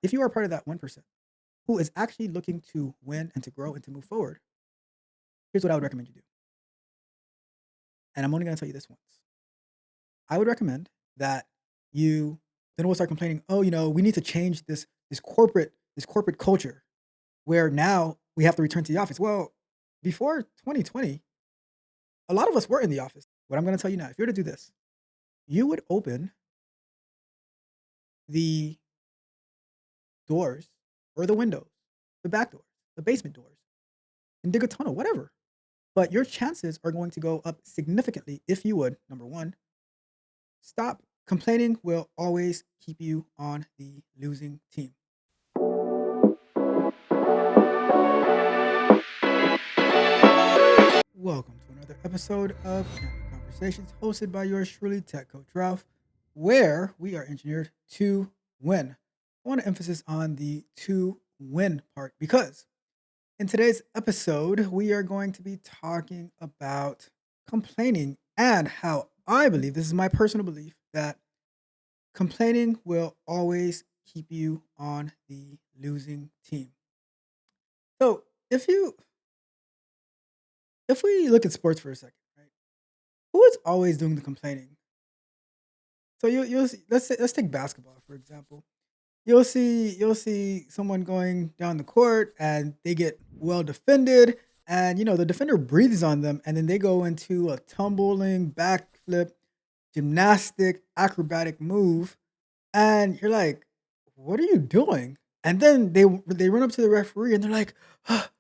If you are part of that 1% who is actually looking to win and to grow and to move forward, here's what I would recommend you do. And I'm only going to tell you this once. I would recommend that you then will start complaining, "Oh, we need to change this corporate culture where now we have to return to the office." Well, before 2020, a lot of us were in the office. What I'm going to tell you now, if you were to do this, you would open the doors or the windows, the back doors, the basement doors, and dig a tunnel, whatever. But your chances are going to go up significantly if you would, number one, stop complaining will always keep you on the losing team. Welcome to another episode of Candid Conversations, hosted by yours truly, Tech Coach Ralph, where we are engineered to win. I want to emphasis on the to win part because in today's episode, we are going to be talking about complaining and how I believe, this is my personal belief, that complaining will always keep you on the losing team. So if we look at sports for a second, right? Who is always doing the complaining? So you'll see, let's take basketball for example. You'll see someone going down the court and they get well defended, and the defender breathes on them and then they go into a tumbling backflip gymnastic acrobatic move, and you're like, "What are you doing?" And then they run up to the referee and they're like, "Ah,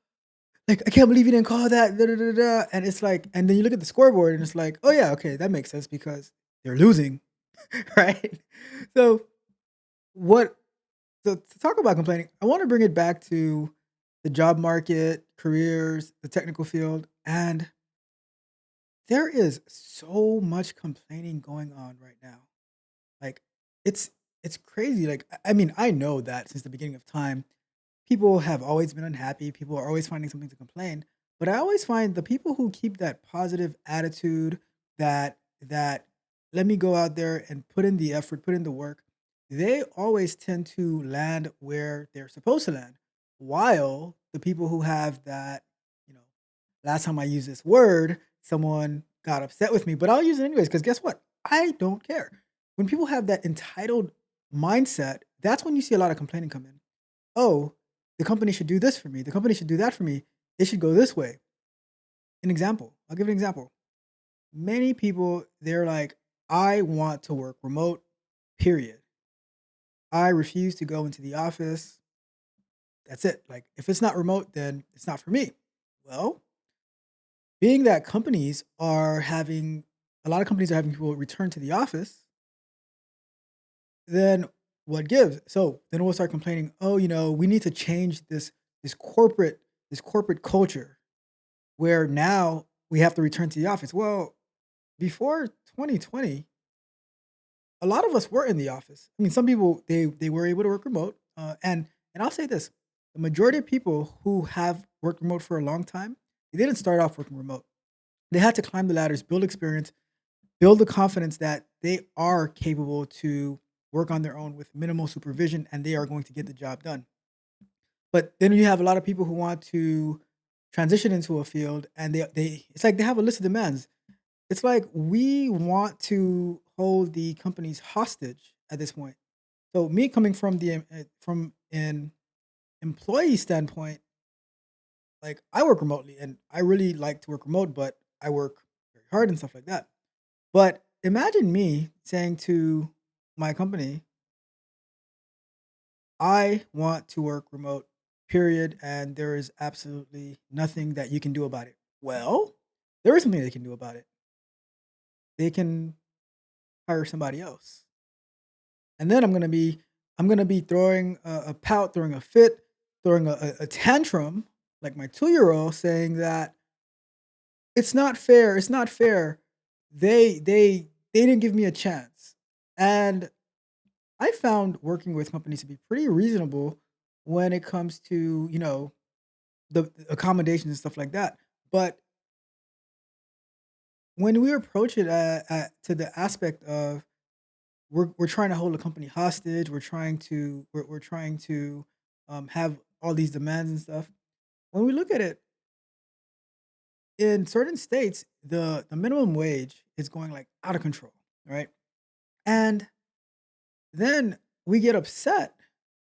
like, I can't believe you didn't call that." Da, da, da, da. And it's like, and then you look at the scoreboard and it's like, "Oh yeah, okay, that makes sense because they're losing." Right? So what so to talk about complaining, I want to bring it back to the job market, careers, the technical field, and there is so much complaining going on right now. Like it's it's crazy. Like I mean, I know that since the beginning of time, people have always been unhappy. People are always finding something to complain. But I always find the people who keep that positive attitude, that let me go out there and put in the effort, put in the work, they always tend to land where they're supposed to land. While the people who have that, you know, last time I used this word, someone got upset with me, but I'll use it anyways because guess what? I don't care. When people have that entitled mindset, that's when you see a lot of complaining come in. "Oh, the company should do this for me. The company should do that for me. It should go this way." An example. I'll give an example. Many people, they're like, "I want to work remote, period. I refuse to go into the office. That's it. Like, if it's not remote, then it's not for me." Well, being that a lot of companies are having people return to the office, then what gives? So then we'll start complaining, "Oh, we need to change this corporate this corporate culture where now we have to return to the office." Well, before 2020, a lot of us were in the office. I mean, some people they were able to work remote, and I'll say this: the majority of people who have worked remote for a long time, they didn't start off working remote. They had to climb the ladders, build experience, build the confidence that they are capable to work on their own with minimal supervision, and they are going to get the job done. But then you have a lot of people who want to transition into a field, and they it's like they have a list of demands. It's like we want to hold the companies hostage at this point. So me coming from an employee standpoint, like I work remotely and I really like to work remote, but I work very hard and stuff like that. But imagine me saying to my company, "I want to work remote, period, and there is absolutely nothing that you can do about it." Well, there is something they can do about it. They can hire somebody else. And then I'm gonna be throwing a pout, throwing a fit, throwing a tantrum like my 2-year-old, saying that it's not fair. It's not fair. They didn't give me a chance. And I found working with companies to be pretty reasonable when it comes to, the accommodations and stuff like that. But when we approach it to the aspect of we're trying to hold the company hostage. We're trying to have all these demands and stuff. When we look at it in certain states, the minimum wage is going like out of control, right? And then we get upset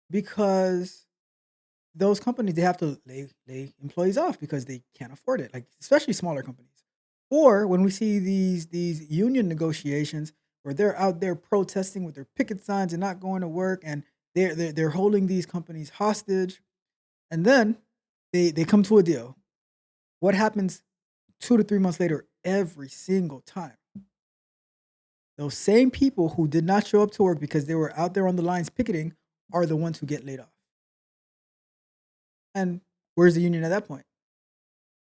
because those companies, they have to lay employees off because they can't afford it, like, especially smaller companies. Or when we see these union negotiations where they're out there protesting with their picket signs and not going to work, and they're holding these companies hostage, and then they come to a deal. What happens 2 to 3 months later every single time? Those same people who did not show up to work because they were out there on the lines picketing are the ones who get laid off. And where's the union at that point?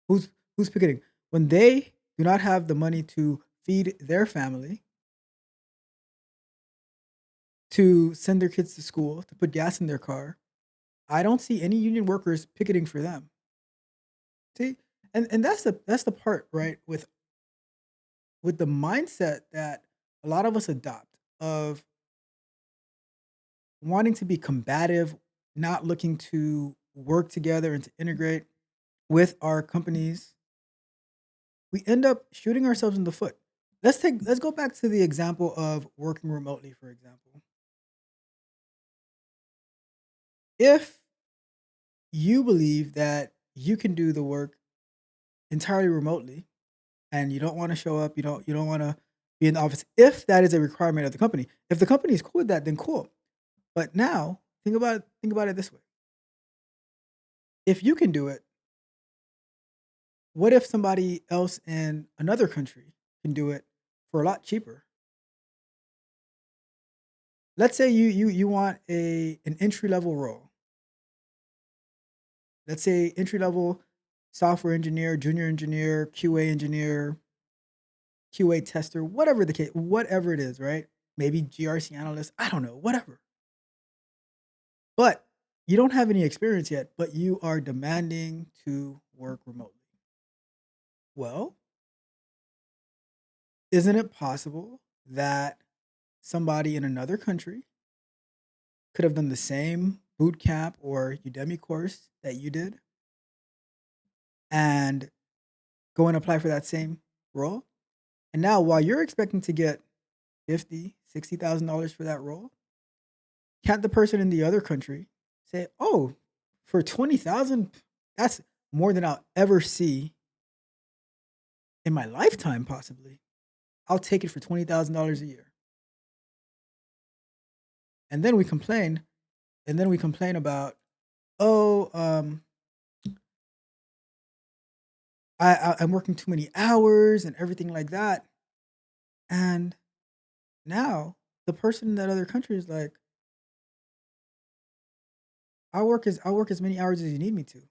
Who's picketing? When they do not have the money to feed their family, to send their kids to school, to put gas in their car, I don't see any union workers picketing for them. See? And that's the part, right, with the mindset that a lot of us adopt of wanting to be combative, not looking to work together and to integrate with our companies, we end up shooting ourselves in the foot. Let's go back to the example of working remotely, for example. If you believe that you can do the work entirely remotely and you don't want to show up, you don't want to be in the office if that is a requirement of the company. If the company is cool with that, then cool. But now think about it this way. If you can do it, what if somebody else in another country can do it for a lot cheaper? Let's say you want a an entry level role. Let's say entry level software engineer, junior engineer, QA engineer, QA tester, whatever the case, whatever it is, right? Maybe GRC analyst, I don't know, whatever. But you don't have any experience yet, but you are demanding to work remotely. Well, isn't it possible that somebody in another country could have done the same boot camp or Udemy course that you did and go and apply for that same role? And now while you're expecting to get 50, $60,000 for that role, can't the person in the other country say, "Oh, for 20,000, that's more than I'll ever see in my lifetime possibly. I'll take it for $20,000 a year." And then we complain, and then we complain about, "Oh, I'm working too many hours and everything like that." And now the person in that other country is like, "I'll work as many hours as you need me to."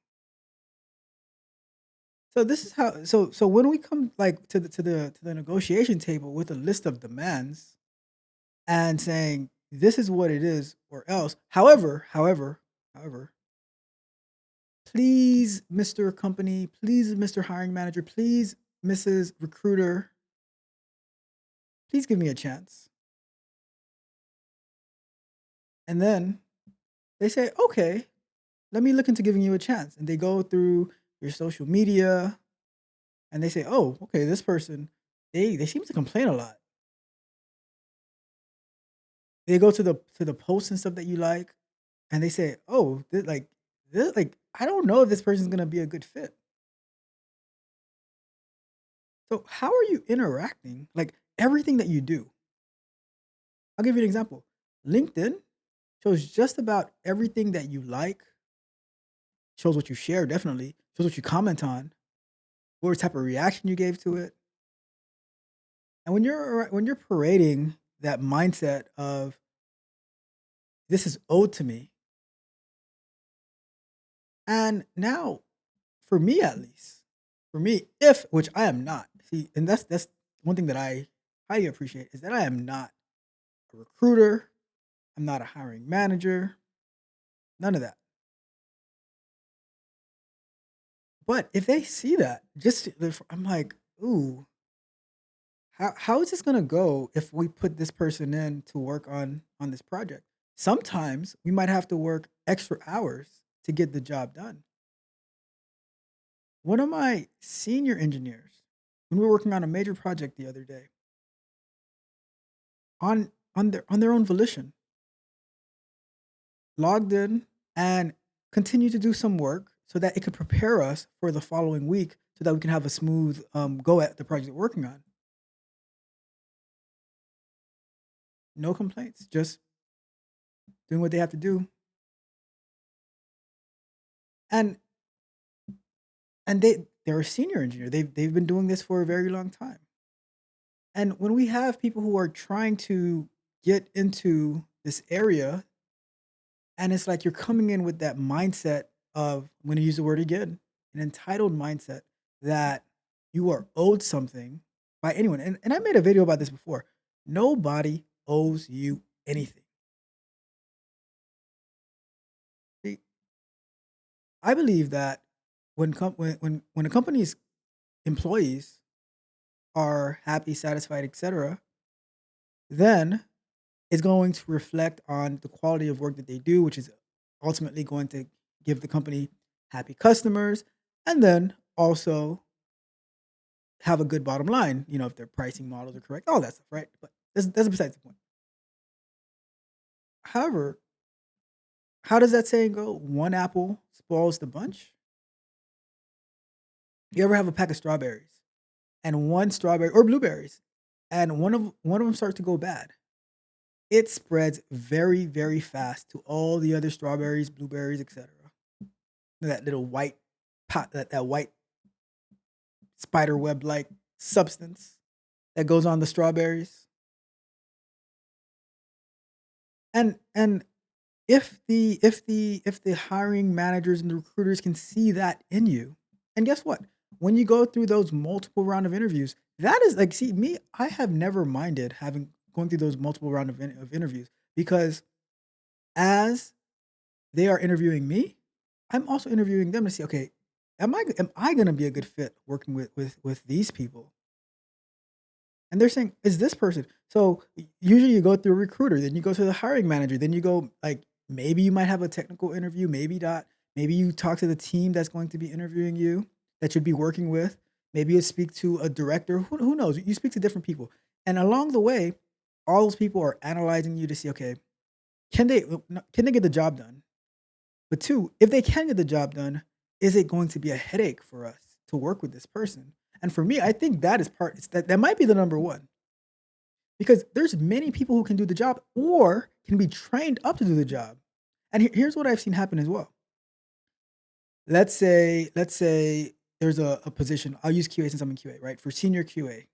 So this is how so when we come like to the negotiation table with a list of demands and saying this is what it is or else. However, please, Mr. Company, please, Mr. Hiring Manager, please, Mrs. Recruiter, please give me a chance. And then they say, okay, let me look into giving you a chance. And they go through your social media and they say, oh, okay, this person, they seem to complain a lot. They go to the posts and stuff that you like, and they say, "Oh, this, I don't know if this person's gonna be a good fit." So how are you interacting? Like everything that you do. I'll give you an example. LinkedIn shows just about everything that you like, shows what you share, definitely, shows what you comment on, what type of reaction you gave to it. And when you're parading that mindset of this is owed to me, and now for me at least, for me, if which I am not. See, and that's one thing that I highly appreciate is that I am not a recruiter. I'm not a hiring manager. None of that. But if they see that, I'm like, ooh, how is this gonna go if we put this person in to work on this project? Sometimes we might have to work extra hours to get the job done. One of my senior engineers, when we were working on a major project the other day, on their own volition, logged in and continued to do some work so that it could prepare us for the following week so that we can have a smooth go at the project we're working on. No complaints, just doing what they have to do. And they're a senior engineer. They've been doing this for a very long time. And when we have people who are trying to get into this area, and it's like you're coming in with that mindset of, I'm going to use the word again, an entitled mindset that you are owed something by anyone. And I made a video about this before. Nobody owes you anything. See, I believe that when a company's employees are happy, satisfied, etc., then it's going to reflect on the quality of work that they do, which is ultimately going to give the company happy customers, and then also have a good bottom line, if their pricing models are correct, all that stuff, right? But that's besides the point. However, how does that saying go? One apple spoils the bunch. You ever have a pack of strawberries and one strawberry or blueberries, and one of them starts to go bad? It spreads very, very fast to all the other strawberries, blueberries, etc. That little white pot, that white spider web like substance that goes on the strawberries. And if the hiring managers and the recruiters can see that in you, and guess what? When you go through those multiple round of interviews, that is like, see me, I have never minded having going through those multiple round of interviews because as they are interviewing me, I'm also interviewing them to see, okay, am I gonna be a good fit working with these people? And they're saying, "Is this person?" So usually you go through a recruiter, then you go to the hiring manager, then you go like maybe you might have a technical interview, maybe not. Maybe you talk to the team that's going to be interviewing you, that you'd be working with. Maybe you speak to a director. Who knows? You speak to different people, and along the way, all those people are analyzing you to see, okay, can they get the job done? But two, if they can get the job done, is it going to be a headache for us to work with this person? And for me, I think that is part. That might be the number one because there's many people who can do the job or can be trained up to do the job. And here's what I've seen happen as well. Let's say there's a position. I'll use QA since I'm in QA, right? For senior QA.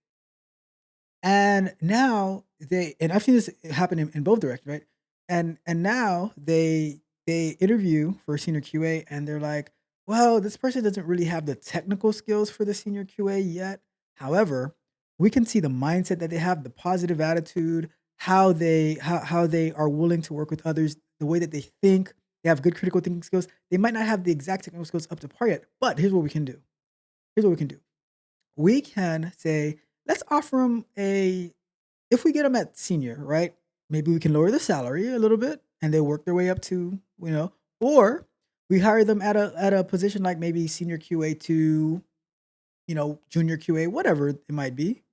And now and I've seen this happen in both directions, right? And now they interview for senior QA and they're like, well, this person doesn't really have the technical skills for the senior QA yet. However, we can see the mindset that they have, the positive attitude, how they are willing to work with others, the way that they think, they have good critical thinking skills. They might not have the exact technical skills up to par yet, but here's what we can do. Here's what we can do. We can say, let's offer them a if we get them at senior, right? Maybe we can lower the salary a little bit and they work their way up to, or we hire them at a position like maybe senior QA to, junior QA, whatever it might be.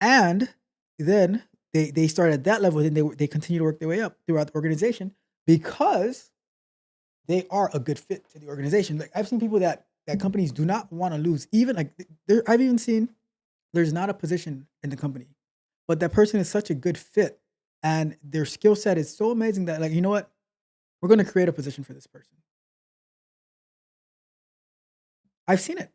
And then they start at that level, then they continue to work their way up throughout the organization because they are a good fit to the organization. Like I've seen people that companies do not want to lose. Even like I've even seen there's not a position in the company, but that person is such a good fit and their skill set is so amazing that like, you know what? We're going to create a position for this person. I've seen it,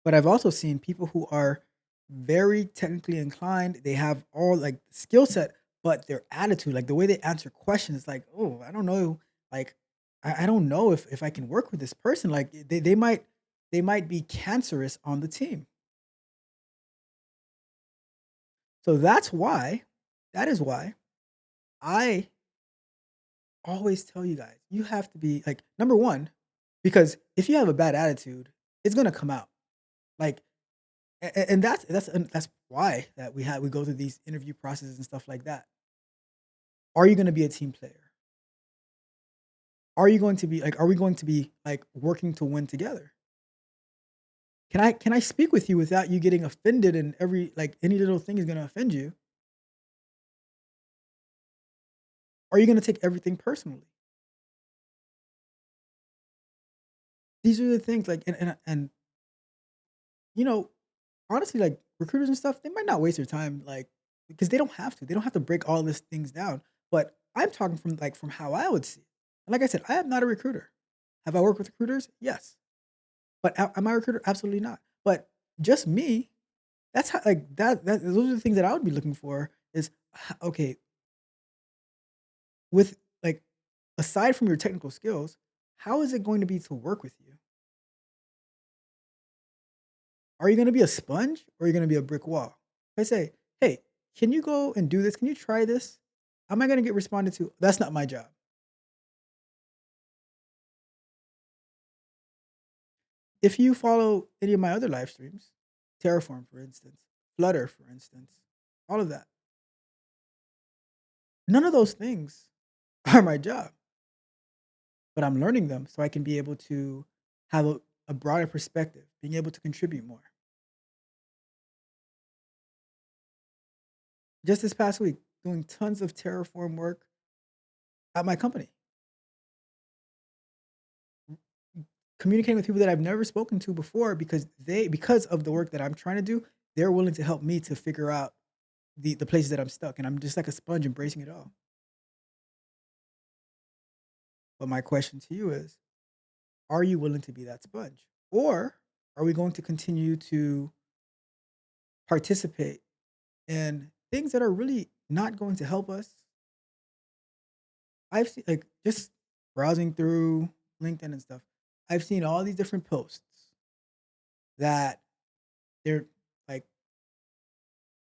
but I've also seen people who are very technically inclined. They have all like skill set, but their attitude, like the way they answer questions, is like, oh, I don't know. Like, I don't know if I can work with this person. Like they might be cancerous on the team. So that is why I always tell you guys, you have to be like number one, because if you have a bad attitude, it's gonna come out. Like And that's why that we go through these interview processes and stuff like that. Are you gonna be a team player? Are you going to be like, are we going to be like working to win together? Can I speak with you without you getting offended and every like any little thing is gonna offend you? Are you gonna take everything personally? These are the things like and you know, honestly, like recruiters and stuff, they might not waste their time, like because they don't have to. They don't have to break all these things down. But I'm talking from like from how I would see it. And like I said, I am not a recruiter. Have I worked with recruiters? Yes. But am I a recruiter? Absolutely not. But just me, that's how like that those are the things that I would be looking for is okay, with like aside from your technical skills, how is it going to be to work with you? Are you gonna be a sponge or are you gonna be a brick wall? If I say, "Hey, can you go and do this? Can you try this?" Am I gonna get responded to? That's not my job. If you follow any of my other live streams, Terraform, for instance, Flutter, for instance, all of that, none of those things are my job, but I'm learning them so I can be able to have a broader perspective, being able to contribute more. Just this past week, doing tons of Terraform work at my company, communicating with people that I've never spoken to before because of the work that I'm trying to do, they're willing to help me to figure out the places that I'm stuck, and I'm just like a sponge embracing it all. But my question to you is, are you willing to be that sponge? Or are we going to continue to participate in things that are really not going to help us? I've seen like just browsing through LinkedIn and stuff. I've seen all these different posts that they're like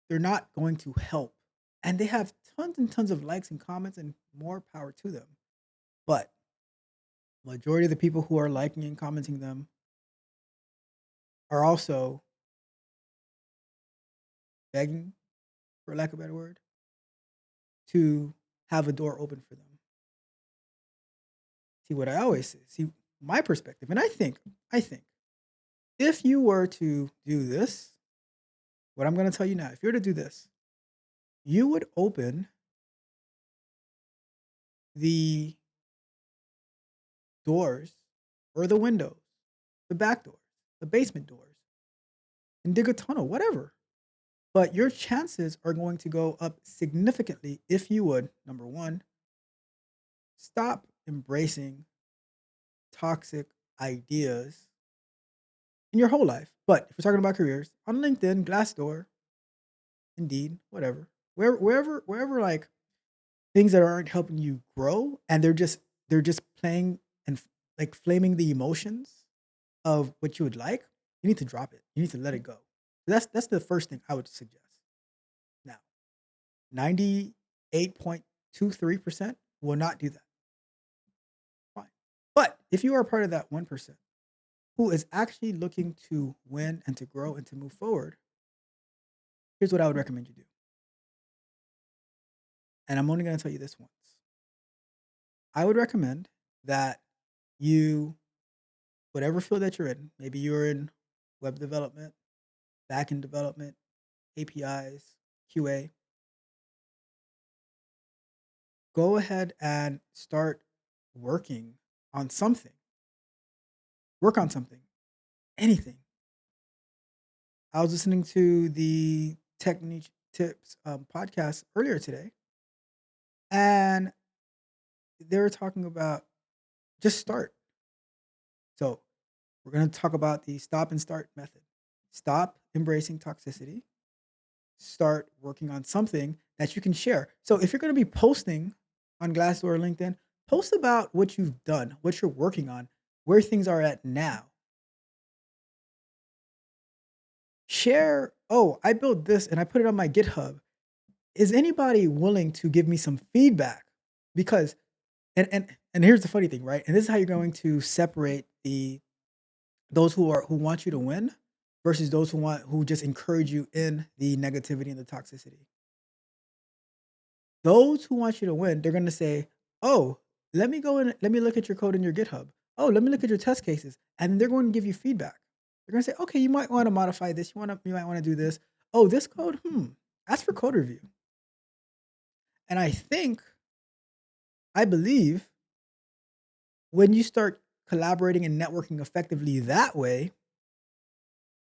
they're not going to help. And they have tons and tons of likes and comments and more power to them. But majority of the people who are liking and commenting them are also begging, for lack of a better word, to have a door open for them. See what I always say. See my perspective. And I think if you were to do this, what I'm gonna tell you now, if you were to do this, you would open the doors or the windows, the back doors, the basement doors, and dig a tunnel, whatever. But your chances are going to go up significantly if you would, number one, stop embracing toxic ideas in your whole life. But if we're talking about careers, on LinkedIn, Glassdoor, Indeed, whatever, wherever, like things that aren't helping you grow, and they're just playing and like flaming the emotions of what you would like. You need to drop it. You need to let it go. That's the first thing I would suggest. Now, 98.23% will not do that. Fine. But if you are part of that 1% who is actually looking to win and to grow and to move forward, here's what I would recommend you do. And I'm only going to tell you this once. I would recommend that you, whatever field that you're in, maybe you're in web development, backend development, APIs, QA, go ahead and start working on something. Work on something, anything. I was listening to the Technique Tips podcast earlier today, and they were talking about just start. So we're going to talk about the stop and start method. Stop embracing toxicity. Start working on something that you can share. So if you're going to be posting on Glassdoor or LinkedIn, post about what you've done, what you're working on, where things are at now. Share, oh, I built this and I put it on my GitHub. Is anybody willing to give me some feedback? Because and here's the funny thing, right? And this is how you're going to separate the those who want you to win versus those who just encourage you in the negativity and the toxicity. Those who want you to win, they're gonna say, "Oh, let me go and let me look at your code in your GitHub. Oh, let me look at your test cases." And they're going to give you feedback. They're gonna say, "Okay, you might want to modify this. You might want to do this. Oh, this code, ask for code review." And I believe when you start collaborating and networking effectively that way,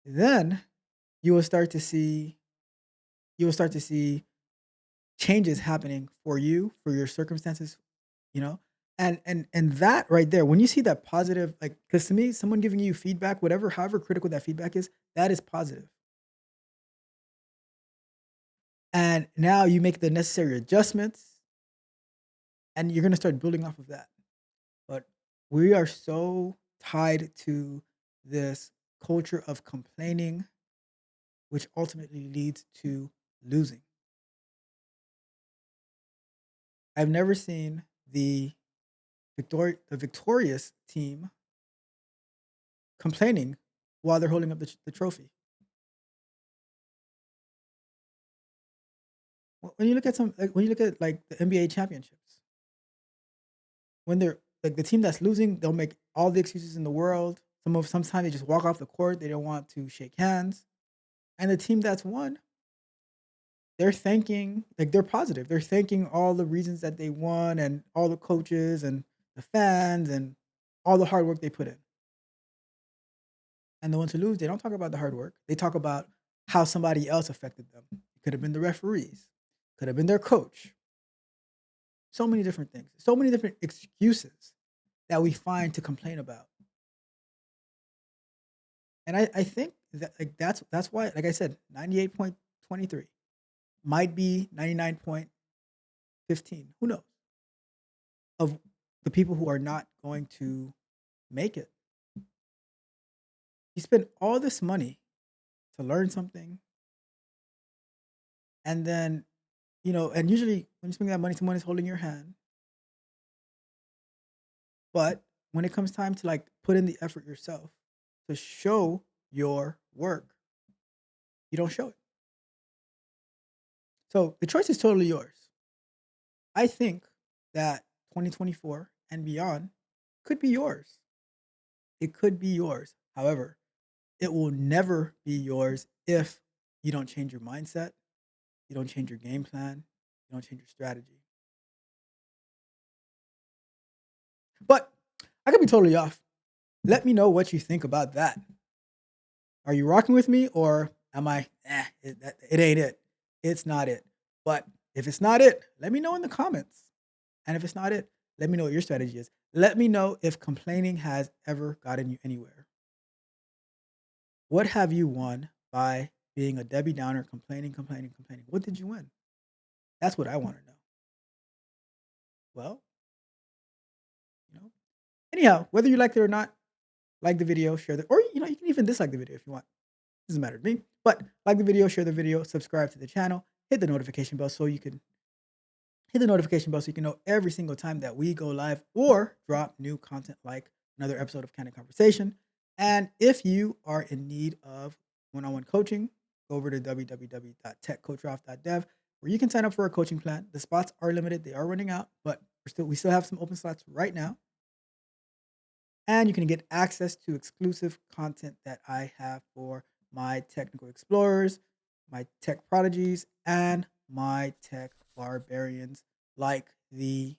then you will start to see you will start to see changes happening for you, for your circumstances, you know? And that right there, when you see that positive, like, because to me, someone giving you feedback, whatever, however critical that feedback is, that is positive. And now you make the necessary adjustments and you're gonna start building off of that. But we are so tied to this culture of complaining, which ultimately leads to losing. I've never seen the victorious team complaining while they're holding up the trophy. When you look at when you look at like the NBA championships, when they're like the team that's losing, they'll make all the excuses in the world. Sometimes they just walk off the court. They don't want to shake hands. And the team that's won, they're thanking, like, they're positive. They're thanking all the reasons that they won and all the coaches and the fans and all the hard work they put in. And the ones who lose, they don't talk about the hard work. They talk about how somebody else affected them. It could have been the referees, could have been their coach. So many different things, so many different excuses that we find to complain about. And I think that, like, that's why, like I said, 98.23 might be 99.15. Who knows? Of the people who are not going to make it. You spend all this money to learn something, and then, and usually when you spend that money, someone is holding your hand. But when it comes time to, like, put in the effort yourself to show your work, you don't show it. So the choice is totally yours. I think that 2024 and beyond could be yours. It could be yours. However, it will never be yours if you don't change your mindset, you don't change your game plan, you don't change your strategy. But I could be totally off. Let me know what you think about that. Are you rocking with me, or am I, it ain't it. It's not it. But if it's not it, let me know in the comments. And if it's not it, let me know what your strategy is. Let me know if complaining has ever gotten you anywhere. What have you won by being a Debbie Downer, complaining, complaining, complaining? What did you win? That's what I want to know. Well, you know. Anyhow, whether you liked it or not, like the video, share the, or you can even dislike the video if you want. Doesn't matter to me. But like the video, share the video, subscribe to the channel, hit the notification bell so you can know every single time that we go live or drop new content, like another episode of Candid Conversation. And if you are in need of one-on-one coaching, go over to www.techcoachralph.dev, where you can sign up for a coaching plan. The spots are limited; they are running out, but we still have some open slots right now. And you can get access to exclusive content that I have for my technical explorers, my tech prodigies, and my tech barbarians, like the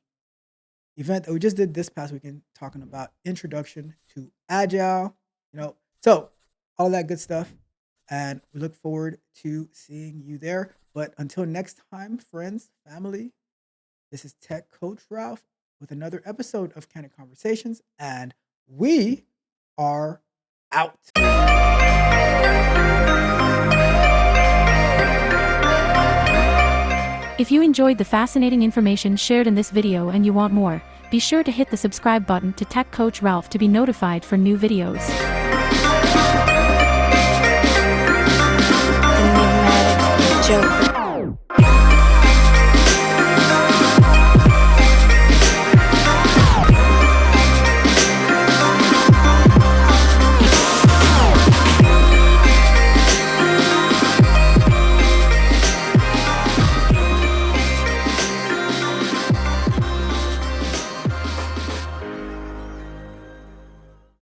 event that we just did this past weekend, talking about introduction to Agile, so all of that good stuff. And we look forward to seeing you there. But until next time, friends, family, this is Tech Coach Ralph with another episode of Candid Conversations, and we are out. If you enjoyed the fascinating information shared in this video and you want more, be sure to hit the subscribe button to Tech Coach Ralph to be notified for new videos. Enigmatic Joker.